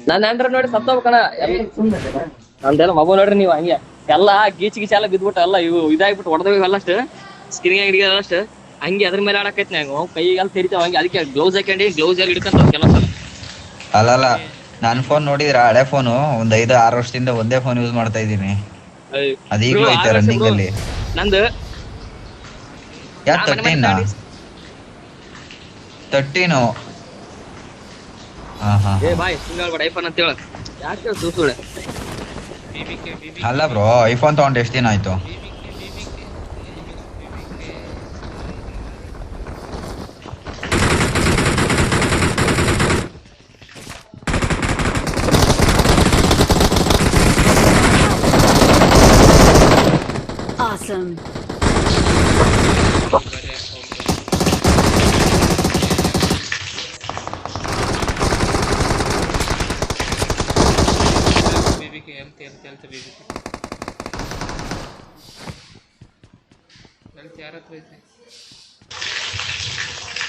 ನಾನು ಆಂಡ್ರಾಯ್ಡ್ ನೋಡಿ ಸತ್ತೋಗ್ಬೇಕಣ. ನಂದೆಲ್ಲ ಮೊಬೈಲ್ ನೋಡ್ರಿ ನೀವು ಹಂಗೆ ಎಲ್ಲ ಗೀಚ್ ಎಲ್ಲ ಬಿದ್ಬಿಟ್ಟು ಎಲ್ಲ ಇವು ಇದಾಗ್ಬಿಟ್ಟು ಹೊಡೆದವ ಎಲ್ಲ ಅಷ್ಟು ಸ್ಕ್ರೀನ್ ಹಿಡಿಯೋಲ್ಲ ಅಷ್ಟು ಹಂಗೆ ಅದ್ರ ಮೇಲೆ ಆಡಕೈತಿ ನಾವು ಕೈಗೆಲ್ಲ ತೆರಿತಾವ ಹಂಗೆ. ಅದಕ್ಕೆ ಗ್ಲೌಸ್ ಹಾಕೊಂಡು ಗ್ಲೌಸ್ ಅಲ್ಲಿ ಹಿಡ್ಕೊಂತ ಕೆಲಸ. ಅಲ್ಲಲ್ಲ ನನ್ ಫೋನ್ ನೋಡಿದ್ರ ಹಳೆ ಫೋನು ಒಂದ್ 5-6 ವರ್ಷದಿಂದ ಒಂದೇ ಫೋನ್ ಯೂಸ್ ಮಾಡ್ತಾ ಇದೀನಿ. ಅದೀಗ್ಲೂ ಐತೆ ರನ್ನಿಂಗ್ ಅಲ್ಲಿ. ನಂದು ಯಾ 13 ಏ ಬಾಯ್ ಹಿಂಗಾಳ್ಬೇಡ ಐಫೋನ್ ಅಂತ ಹೇಳ. ಯಾಕೆ ಸುಳ್ಳೆ ಅಲ್ಲ ಬ್ರೋ, ಐಫೋನ್ ತಗೊಂಡು ಎಷ್ಟು ದಿನ ಆಯ್ತು? Awesome.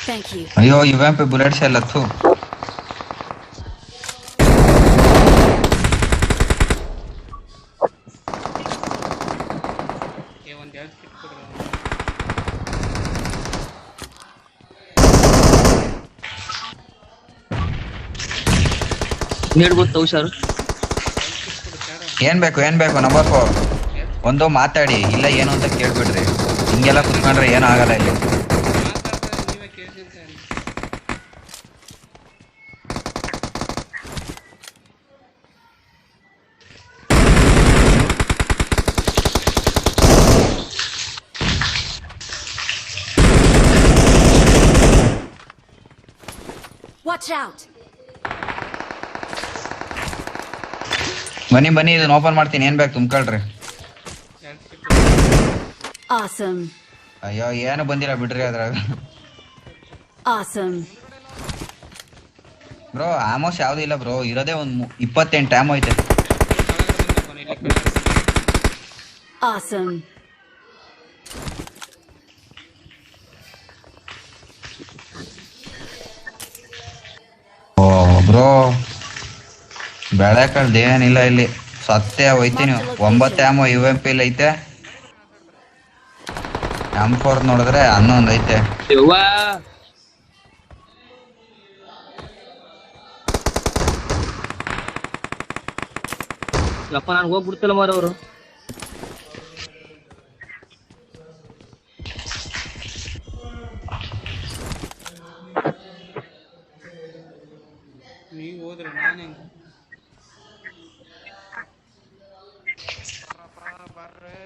Thank you. ಅಯ್ಯೋ UMP ಬುಲೆಟ್ಸ್ ಎಲ್ಲ ಥು. ನೀಡ್ಬೋದು ಹುಷಾರು. ಏನ್ ಬೇಕು ನಂಬರ್ 4 ಒಂದು ಮಾತಾಡಿ, ಇಲ್ಲ ಏನು ಅಂತ ಕೇಳ್ಬಿಡ್ರಿ. ಹಿಂಗೆಲ್ಲ ಕುತ್ಕೊಂಡ್ರೆ ಏನು ಆಗಲ್ಲ ಇಲ್ಲಿ. Watch out. ಬನ್ನಿ ಇದನ್ನ ಓಪನ್ ಮಾಡ್ತೀನಿ. ಏನ್ ಬೇಕು ತುಂಬ್ಕೊಳ್ರಿ. Awesome. ಅಯ್ಯೋ ಏನು ಬಂದಿಲ್ಲ ಬಿಡ್ರಿ ಅದ್ರಾಗ. Awesome. ಬ್ರೋ ಆಮೋಸ್ ಯಾವ್ದು ಇಲ್ಲ ಬ್ರೋ, ಇರೋದೇ ಒಂದು 28 ಆಮೋ ಐತೆ. Awesome. ಓ ಬ್ರೋ ಬೆಳೆ ಕಳ್ದು ಏನಿಲ್ಲ ಇಲ್ಲಿ. ಸತ್ಯ ಹೋಯ್ತೀನಿ. 9 ಆಮೋ UMP ಇಲ್ಲಿ ಐತೆ. M4 ನೋಡಿದ್ರೆ 11 ಐತೆ. ಯಪ್ಪ ನಾನು ಹೋಗ್ಬಿಡ್ತಿಲ್ಲ ಮಾರ ಅವರು. ನೀವು ಹೋದ್ರೆ ನಾನು ಹೆಂಗ ಬರ್ರೆ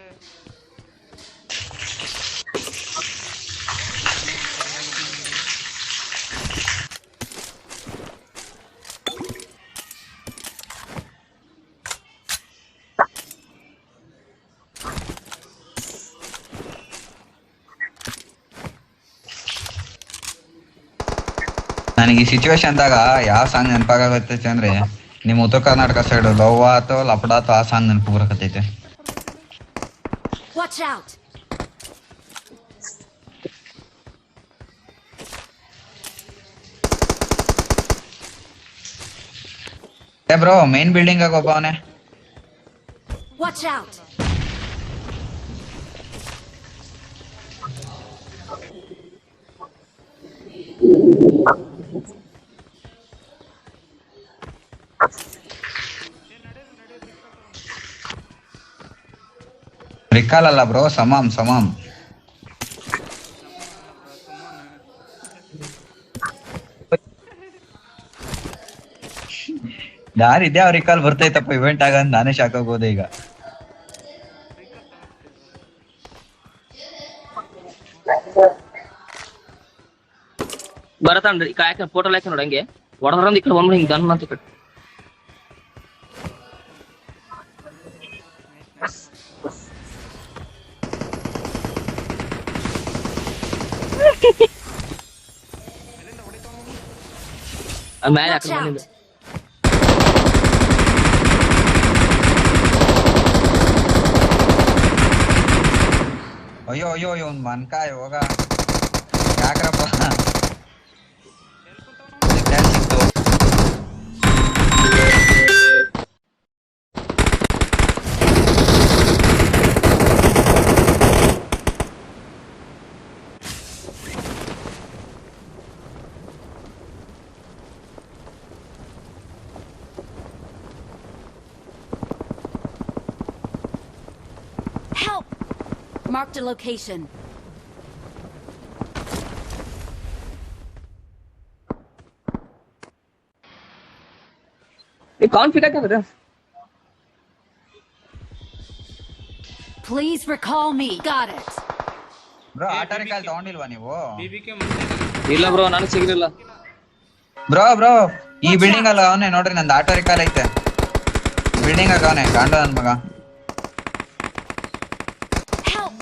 ನನಗೆ ಈ ಸಿಚುವೇಶನ್ದಾಗ ಯಾವ ಸಾಂಗ್ ನೆನಪಾಗತ್ತೈತೆ ಅಂದ್ರೆ ನಿಮ್ಮ ಉತ್ತರ ಕರ್ನಾಟಕ ಸೈಡ್ ಲವ್ ಅಥವಾ ಲಪಡ ಅಥವಾ ಆ ಸಾಂಗ್ ನೆನಪು ಬರಕತ್ತೈತೆ. Watch out. ಏ ಬ್ರೋ ಮೇನ್ ಬಿಲ್ಡಿಂಗ್ ಆಗ ಒಬ್ಬ ಅವನೇ. Watch out. ರಿಕಾಲ್ ಅಲ್ಲ ಬ್ರೋ, ಸಮಾಮ್. ಯಾರಿದ್ಯಾ ಅವ್ರ ರಿಕಾಲ್ ಬರ್ತೈತಪ್ಪ ಇವೆಂಟ್ ಆಗ ನಾನೇ ಶಾಕ್ ಆಗೋದು ಈಗ. ಬರತಾನ್ರಿ ಕಾಯಕ ಫೋಟೋ ಹಾಕಿ ನೋಡಿ ಹಂಗೆ ಹೊಡೆದ್ರಂದ್ ಈ ಕಡೆ ಬಂದು ಹಿಂಗೆ ಗನ್ ಅಂತ ಈ ಕಡೆ. ಮೇಲೆ Watch ಹಾಕಿ out. ಬಂದಿದ್ದೆ. ಅಯ್ಯೋ ಇವ್ನ್ ಮನ್ಕಾಯ್ ಹೋಗ ಯಾಕ್ರಪ್ಪ. ಸಿಕ್ತು Help! Marked a location. ಈ ಕಾನ್ಫಿಟ್ ಹಾಕಂದ್ರೆ Please recall me. Got it. Bro ಆಟ ರಿಕಾಲ್ ತಗೊಂಡಿಲ್ವಾ ನೀವು? BBK ಮತ್ತೆ ಇಲ್ಲ ಬ್ರೋ ನನಗೆ ಸಿಗ್ಲಿಲ್ಲ. ಬ್ರೋ ಈ ಬಿಲ್ಡಿಂಗ್ ಅಲ್ಲ ಅವನೇ ನೋಡ್ರಿ, ನಂದು ಆಟೋ ರಿಕಾಲ್ ಐತೆ ಬಿಲ್ಡಿಂಗ್ ಆಗ ಅವನೇ ಗಾಂಡ ನನ್ ಮಗ. Help!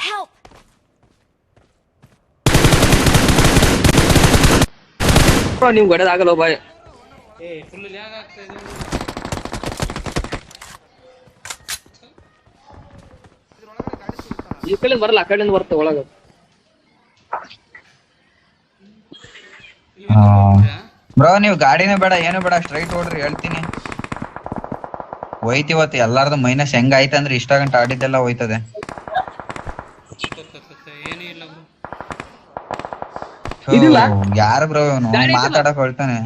Help! ಬ್ರೋ ನೀವು ಗಡದಾಗಲ್ಲ ಬಾಯ್. ಫುಲ್ ಲ್ಯಾಗ್ ಆಗ್ತಾ ಇದೆ. ಈ ಕಡೆ ಬರಲ್ಲ, ಆ ಕಡೆಯಿಂದ ಬರುತ್ತೆ ಒಳಗ. ಬ್ರೋ ನೀವು ಗಾಡಿನೇ ಬೇಡ ಏನು ಬೇಡ, ಸ್ಟ್ರೈಟ್ ಓಡ್ರಿ ಹೇಳ್ತೀನಿ. ಹೋಯ್ತಿವತ್ತು ಎಲ್ಲಾರ್ದು ಮೈನಸ್ ಹೆಂಗ ಆಯ್ತಂದ್ರೆ ಇಷ್ಟ ಗಂಟ ಆಡಿದ್ದೆಲ್ಲ ಹೋಯ್ತದೆ. ಏನೂ ಇಲ್ಲ ಬ್ರೋ. ಇದಿಲ್ಲ? ಯಾರು ಬ್ರೋ ಇವನು ಗಾಡಿ ಐತಲ್ಲ? ಮಾತಾಡಕ್ ಹೊಳ್ತಾನೆ.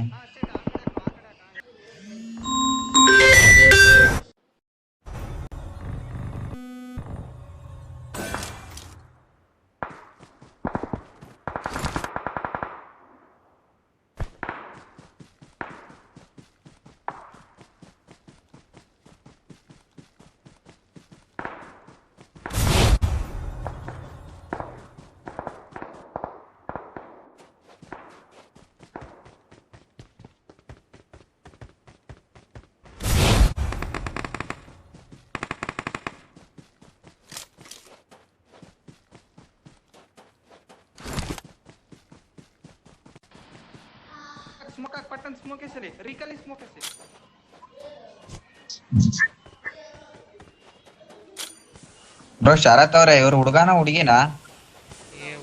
ಸ್ಮೋಕ್ ಹಾಕ್ ಪಟ್ಟನ್ ಸ್ಮೋಕ್ ಹೆಸರಿ ರೀಕಲಿ ಸ್ಮೋಕ್ ಹೆಸರಿ. ಬ್ರೋ ಶರತ್ ಅವ್ರೆ ಇವ್ರು ಹುಡುಗನ ಹುಡುಗಿನ?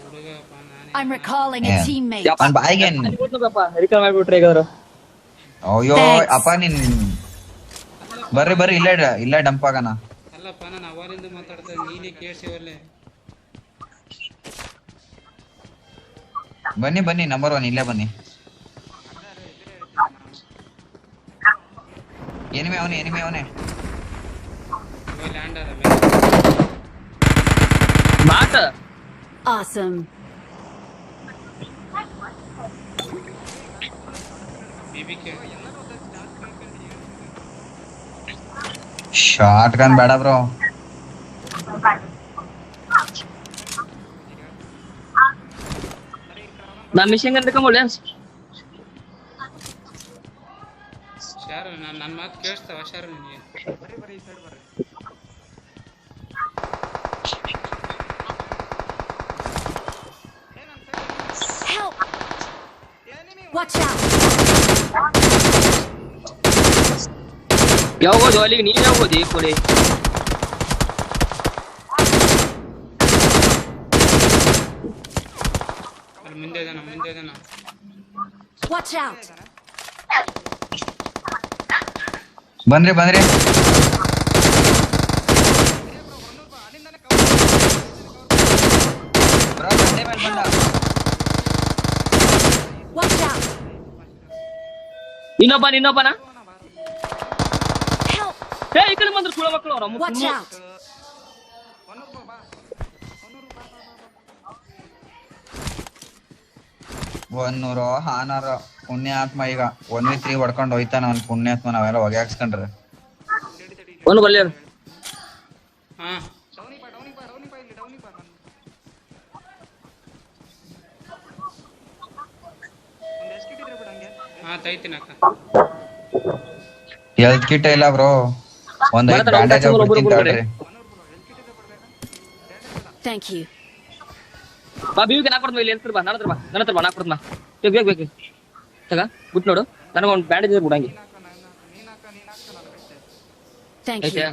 ಹುಡುಗಪ್ಪ ನಾನೇ. I'm recalling a Yeah. teammate. ಅವ್ನ್ ಬಾಯಿಗೆ ರಿಕಲ್ ಮಾಡ್ಬಿಟ್ರೆ ಈಗ ಅವರು. ಅಯ್ಯೋ Thanks. ಅಪ್ಪ ನೀನ್ ಬರ್ರಿ ಇಲ್ಲೇ ಡಂಪ್ ಆಗಣ. ಅಲ್ಲಪ್ಪ ನಾನು ಅವರಿಂದ ಮಾತಾಡ್ತಾ ನೀನೇ ಕೇಳಿಸಿವಲ್ಲೇ. ಬನ್ನಿ ನಂಬರ್ 1 ಇಲ್ಲೇ ಬನ್ನಿ. ಎನಿಮೆ ಅವನೇ ಲ್ಯಾಂಡ್ ಅದ ಮಾತ Awesome. BBK. ಶಾರ್ಟ್ ಗನ್ ಬೇಡ ಬ್ರೋ. ನಾ ಮಿಷನ್ ಗನ್ ತಕೊಂಬೋಳೆ. ಶಾರು ನನ್ನ ಮಾತು ಕೇಳಿಸ್ತಾವ ಶಾರು ನಿನಗೆ? ಬರೀ ಈ ಸೈಡ್ ಬರ್ರಿ. Help! Watch out! ಯಾವಾಗೋದು ಅಲ್ಲಿಗೆ ನೀನ್ ಯಾವಾಗೋದು ಈ ಕೊಡಿ. ಅಲ್ಲಿ ಮುಂದೆ ಇದಾನ. Watch out! ಬನ್ರಿ ಬ್ರೋ ಬಂಡೆ ಮೇಲೆ ಬಂದ. Watch out! ಇನ್ನೊಬ್ಬನ Help! ಈ ಕಡೆ ಬಂದ್ರು ಸುಳ ಮಕ್ಕಳು ಅವ್ರ. Watch out! 100 ಹಾನರ ಪುಣ್ಯಾತ್ಮ ಈಗ 1v3 ಹೊಡ್ಕೊಂಡು ಹೋಯ್ತಾನ ಅವ್ನ್ ಪುಣ್ಯಾತ್ಮ. ನಾವೆಲ್ಲ ಹೊಗೆ ಹಾಕ್ಸ್ಕೊಂಡ್ರೆ ಒಂದು ಬಲ್ಲೇರು. ಹಾ ತೈತೀನಿ ಅಕ್ಕ. ಹೆಲ್ತ್ ಕಿಟ್ ಇಲ್ಲ ಬ್ರೋ, ಒಂದ್ 5 ಬ್ಯಾಂಡೇಜ್ ಆಗ್ಬಿಡ್ತೀನಿ ತಡ್ರಿ. Thank you. ಬಾ ಬೀವಿಗೆ ನಾ ಕೊಡ್ತೀನಿ ಇಲ್ಲಿ ಎಲ್ತರ ಬಾ ನನ್ನ ಹತ್ರ ಬಾ ನಾ ಕೊಡ್ತೀನಿ. ಬೇಕು ತಗ ಬಿಟ್ಟು ನೋಡು, ನನಗೆ ಒಂದು ಬ್ಯಾಂಡೇಜ್ ಇದೆ ಬಿಡಂಗೆ. Thank ಐತೆ you.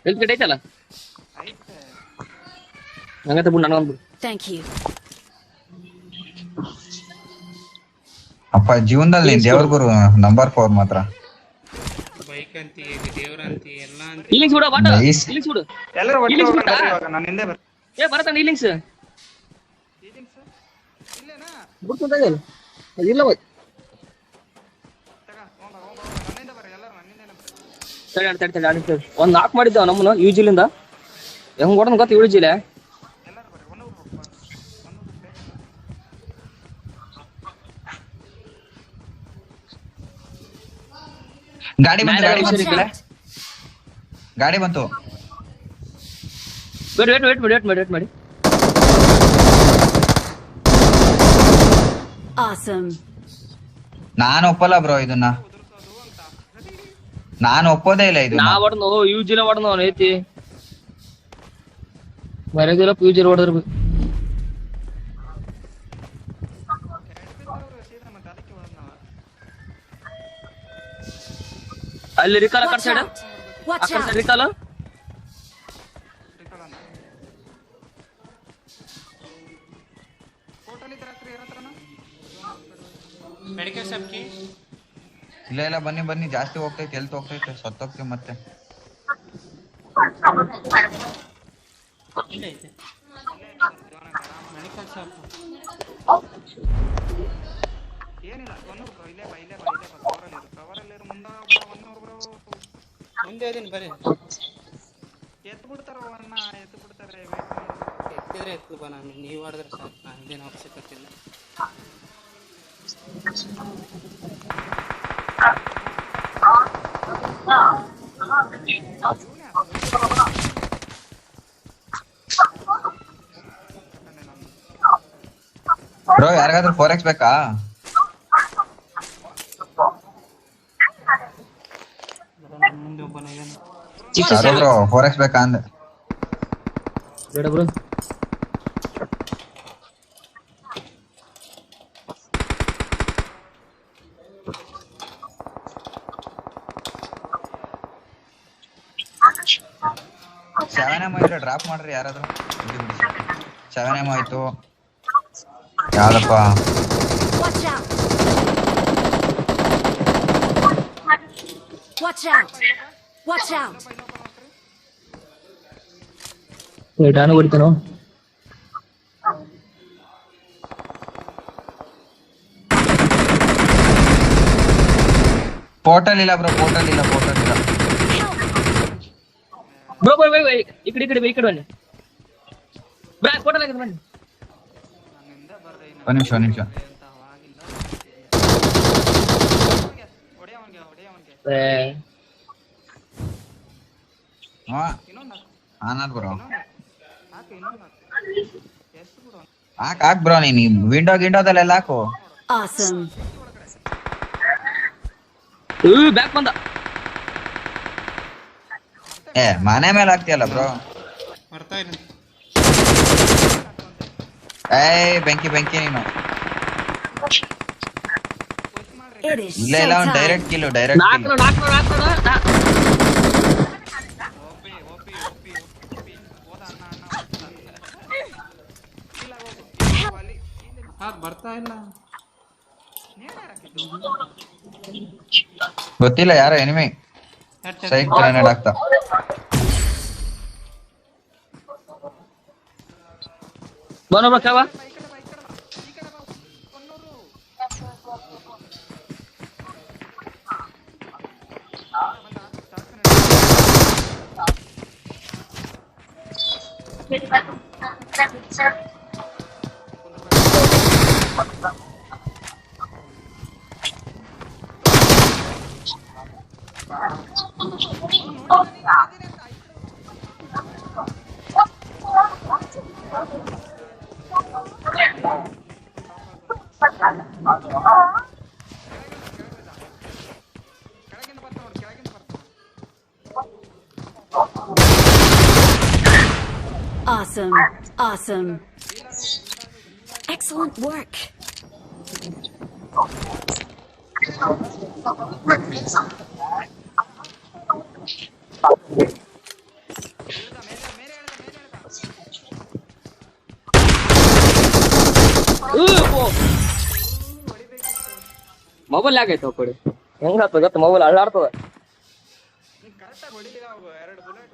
ಹೆಲ್ತ್ ಕಿಟ್ ಐತಲ್ಲ ಹಂಗಂತ ಬಿಡು ನನಗೊಂದು. Thank you. ಅಪ್ಪ ಜೀವನದಲ್ಲಿ ನೀನ್ ದೇವ್ರ ಗುರು ನಂಬರ್ 4 ಮಾತ್ರ. ಬೈಕ್ ಅಂತಿ ದೇವ್ರ ಅಂತಿ ಎಲ್ಲ ಅಂತಿ. ಇಲ್ಲಿಂಗ್ಸ್ ಬಿಡು ಬಾಟ Nice. ಇಲ್ಲಿಂಗ್ಸ್ ಬಿಡು ಎಲ್ಲರೂ ಒಟ್ಟಿಗೆ ಇಲ್ಲಿಂಗ್ಸ್ ಹೋಗೋಣ ಬಿಡ್ತಾ? ಇವಾಗ ನಾನು ಹಿಂದೆ ಬರ್ತೀನಿ. ಏ ಬರತ್ತ ಇಲ್ಲಿಂಗ್ಸ್ ಇಲ್ಲೇನಾ ಬಿಡ್ತಂತ ಇಲ್ಲ ಹೋಯ್ ನನ್ನಿಂದ ಬರ್ರಿ ಎಲ್ಲರೂ ನನ್ನಿಂದ ಬರ್ರಿ. ತಡಿ ಒಂದ್ ನಾಕ್ ಮಾಡಿದ್ದಾವ ನಮ್ಮನ್ನ ಯೂಜಿಲಿಂದ ಹೆಂಗ್ ಹೊಡೆದ್ ಗೊತ್ತ ಯೂಜಿಲೆ ಎಲ್ಲರೂ ಬರ್ರಿ ಒಂದೊಂದು ಗಾಡಿ ಬಂತು ಗಾಡಿ ಬಂತು ಈ ಕಡೆ. ಗಾಡಿ ಬಂತು. ವೇಟ್ ಮಾಡಿ Awesome. ನಾನು ಒಪ್ಪಲ್ಲ ಬ್ರೋ ಇದನ್ನ. ನಾನು ಒಪ್ಪೋದೇ ಇಲ್ಲ ಇದು. ನಾ ಹೊಡೆದ್ನು ಯೂಜಿಲೆ ಹೊಡೆದ್ನು ಅವ್ನ ಐತಿ ಬರೋದಿಲ್ಲ ಯೂಜಿಲ್ ಹೊಡೆದ್ರ ಅಲ್ಲಿ ರಿಕಾಲ cut Watch side out. Watch out. ರಿಕಾಲ ಮೆಡಿಕಲ್ ಶಾಪ್ಗೆ ಇಲ್ಲ ಬನ್ನಿ ಜಾಸ್ತಿ ಹೋಗ್ತೈತೆ ಎಲ್ತ್ ಹೋಗ್ತೈತೆ ಸತ್ತೋಗ್ತೀವಿ ಮತ್ತೆ. ಇಲ್ಲ ಐತೆ ಮೆಡಿಕಲ್ ಶಾಪ್. ಏನಿಲ್ಲ ಒಂದೂರು ಬ್ರೋ ಇಲ್ಲೇ ಬಾ ಕವರಲ್ಲಿ ಮುಂದೆ ಒಂದೂರು ಬ್ರೋ ಮುಂದೆ ಅದೀನಿ ಬರ್ರಿ. ಎತ್ತು ಬಿಡ್ತಾರೆ ಎತ್ತಿದ್ರೆ ಎತ್ತು ಬಾ ನಾನು ನೀವು ಆಡಿದ್ರೆ ಸಾಕು ನಂದೇನು ಅವಶ್ಯಕತೆ ಇಲ್ಲ. ಬ್ರೋ ಯಾರಿಗಾದ್ರೂ 4x ಬೇಕಾ? ಮುಂದೆ ಒಬ್ಬನ ಇದ್ದಾನೆ. ಯಾರೋ ಬ್ರೋ 4x ಬೇಕಾ ಅಂದೆ. ಬೇಡ ಬ್ರೋ ಸೆವೆನ್ ಇದ್ರೆ ಡ್ರಾಪ್ ಮಾಡ್ರಿ ಯಾರಾದ್ರೂ. 7M ಆಯ್ತು ಯಾವ್ದಪ್ಪ Watch out. Watch out. Watch out. ನಾನು ಹೊಡಿತಾನೋ ಪೋರ್ಟಲ್ ಇಲ್ಲ ಬ್ರೋ ಪೋರ್ಟಲ್ ಇಲ್ಲ. ಬ್ರೋ ಈ ಕಡೆ ಬನ್ನಿ ಬ್ರಾ ಫೋಟೋ ಆಗಿದೆ ಬನ್ನಿ. ಒಂದ್ ನಿಮಿಷ ಹಾ ಆನಂದ್ ಬ್ರೋ ಹಾಕ್ ಬ್ರೋ ನೀನ್ ವಿಂಡೋದಲ್ಲೆಲ್ಲ ಹಾಕು. Awesome. ಬ್ಯಾಕ್ ಬಂದ ಮನೆ ಮೇಲೆ ಹಾಕ್ತಿಯಲ್ಲ ಬ್ರೋ. ಬರ್ತಾ ಇಲ್ಲ ಬೆಂಕಿ ನೀನು. It is ಇಲ್ಲ showtime. Direct kill direct kill. ಬರ್ತಾ ಇಲ್ಲ. ಗೊತ್ತಿಲ್ಲ ಯಾರೋ ಎನಿಮಿ ಸೈಕ್ ಗ್ರೆನೇಡ್ ಆಗ್ತಾ. ಬರೋಬಾ Awesome. Excellent work. ಮೊಬೈಲ್ ಯಾಕೈತೆ ಕೊಡಿ ಹೆಂಗಾಗ್ತದ ಗೊತ್ತ ಮೊಬೈಲ್ ಅಳ್ಳಾಡ್ತದ ಕರೆಕ್ಟಾಗಿ ಹೊಡಿಲಿಲ್ಲ ಅವು 2 ಬುಲೆಟ್